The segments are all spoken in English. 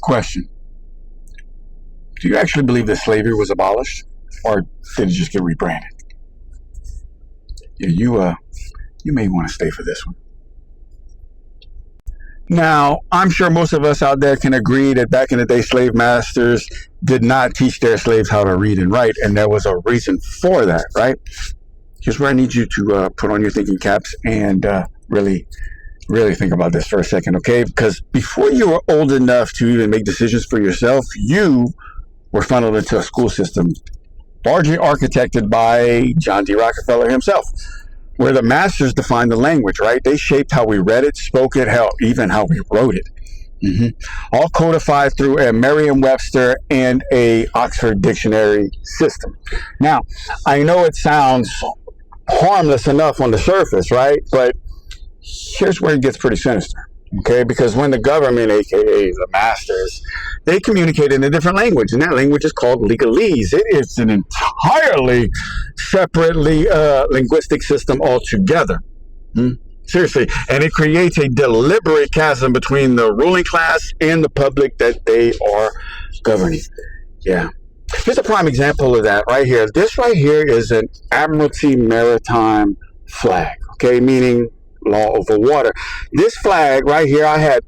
Question. Do you actually believe that slavery was abolished, or did it just get rebranded? Yeah, you may want to stay for this one. Now, I'm sure most of us out there can agree that back in the day, slave masters did not teach their slaves how to read and write, and there was a reason for that, right? Here's where I need you to put on your thinking caps and really think about this for a second, okay? Because before you were old enough to even make decisions for yourself, you were funneled into a school system largely architected by John D. Rockefeller himself, where the masters defined the language, right? They shaped how we read it, spoke it, even how we wrote it. All codified through a Merriam-Webster and a Oxford Dictionary system. Now, I know it sounds harmless enough on the surface, right? But here's where it gets pretty sinister, okay? Because when the government, aka the masters, they communicate in a different language, and that language is called legalese. It is an entirely separately linguistic system altogether. Seriously, and it creates a deliberate chasm between the ruling class and the public that they are governing. Yeah. Here's a prime example of that right here. This right here is an Admiralty Maritime flag, okay, meaning law over water. This flag right here I had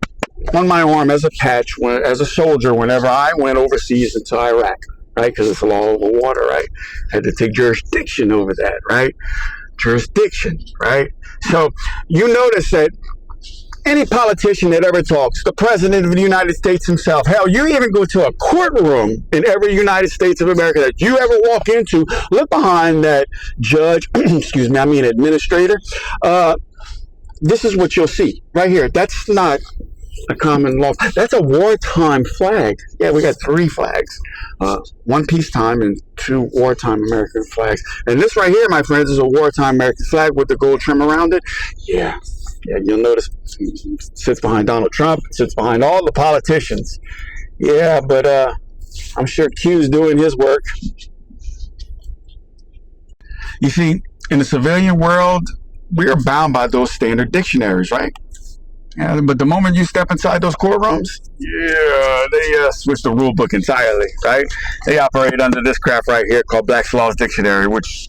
on my arm as a patch as a soldier whenever I went overseas into Iraq, right, because it's a law over water, right? I had to take jurisdiction over that, right? Jurisdiction, right? So you notice that any politician that ever talks, the president of the United States himself, hell, you even go to a courtroom in every United States of America that you ever walk into, look behind that judge, administrator. This is what you'll see right here. That's not a common law. That's a wartime flag. Yeah, we got 3 flags. 1 peacetime and 2 wartime American flags. And this right here, my friends, is a wartime American flag with the gold trim around it. Yeah, you'll notice it sits behind Donald Trump, sits behind all the politicians. Yeah, but I'm sure Q's doing his work. You see, in the civilian world, we are bound by those standard dictionaries, right? Yeah, but the moment you step inside those courtrooms, they switch the rule book entirely, right? They operate under this crap right here called Black's Law's Dictionary, which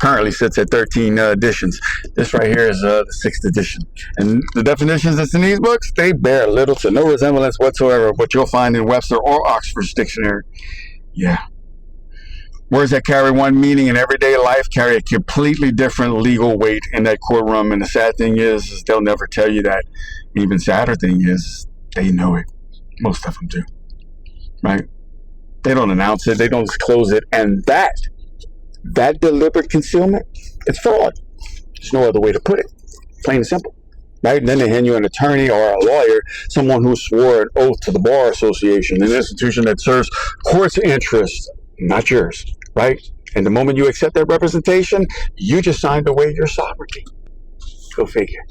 currently sits at 13 editions. This right here is the 6th edition. And the definitions that's in these books, they bear little to no resemblance whatsoever of what you'll find in Webster or Oxford's dictionary. Yeah. Words that carry one meaning in everyday life carry a completely different legal weight in that courtroom. And the sad thing is they'll never tell you that. Even sadder thing is they know it. Most of them do. Right? They don't announce it. They don't disclose it. And that deliberate concealment, it's fraud. There's no other way to put it. Plain and simple. Right? And then they hand you an attorney or a lawyer, someone who swore an oath to the Bar Association, an institution that serves court's interests, not yours. Right? And the moment you accept that representation, you just signed away your sovereignty. Go figure.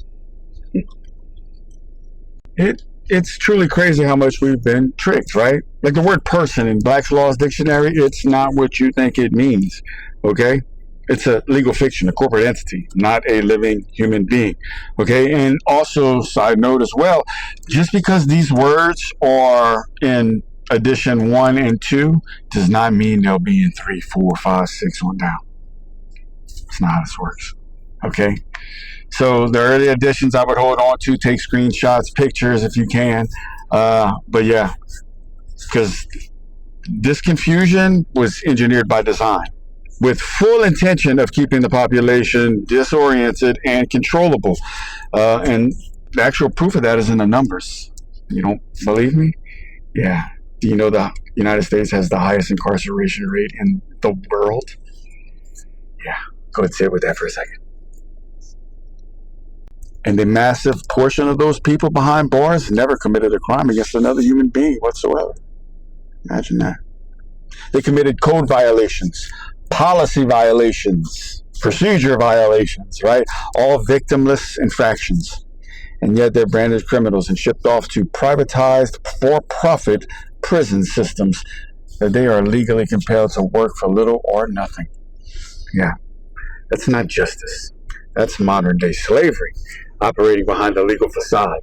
It's truly crazy how much we've been tricked, right? Like the word person in Black's Law's Dictionary, it's not what you think it means, okay? It's a legal fiction, a corporate entity, not a living human being, okay? And also, side note as well, just because these words are in edition 1 and 2 does not mean they'll be in 3, 4, 5, 6 on down. It's not how this works, okay? So the early editions I would hold on to, take screenshots, pictures if you can. But yeah, because this confusion was engineered by design with full intention of keeping the population disoriented and controllable. And the actual proof of that is in the numbers. You don't believe me? Yeah. Do you know the United States has the highest incarceration rate in the world? Yeah. Go ahead and sit with that for a second. And a massive portion of those people behind bars never committed a crime against another human being whatsoever. Imagine that. They committed code violations, policy violations, procedure violations, right? All victimless infractions. And yet they're branded criminals and shipped off to privatized, for-profit prison systems that they are legally compelled to work for little or nothing. Yeah, that's not justice. That's modern-day slavery, operating behind a legal facade.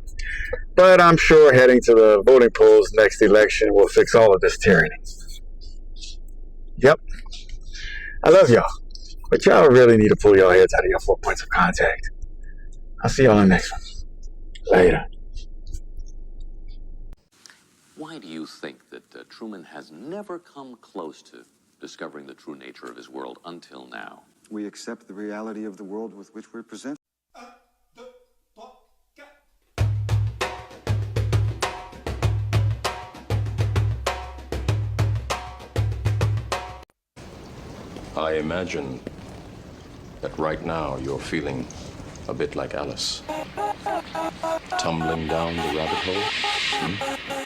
But I'm sure heading to the voting polls next election will fix all of this tyranny. Yep. I love y'all. But y'all really need to pull your heads out of your 4 points of contact. I'll see y'all in the next one. Later. Why do you think that Truman has never come close to discovering the true nature of his world until now? We accept the reality of the world with which we're presented. I imagine that right now you're feeling a bit like Alice. Tumbling down the rabbit hole?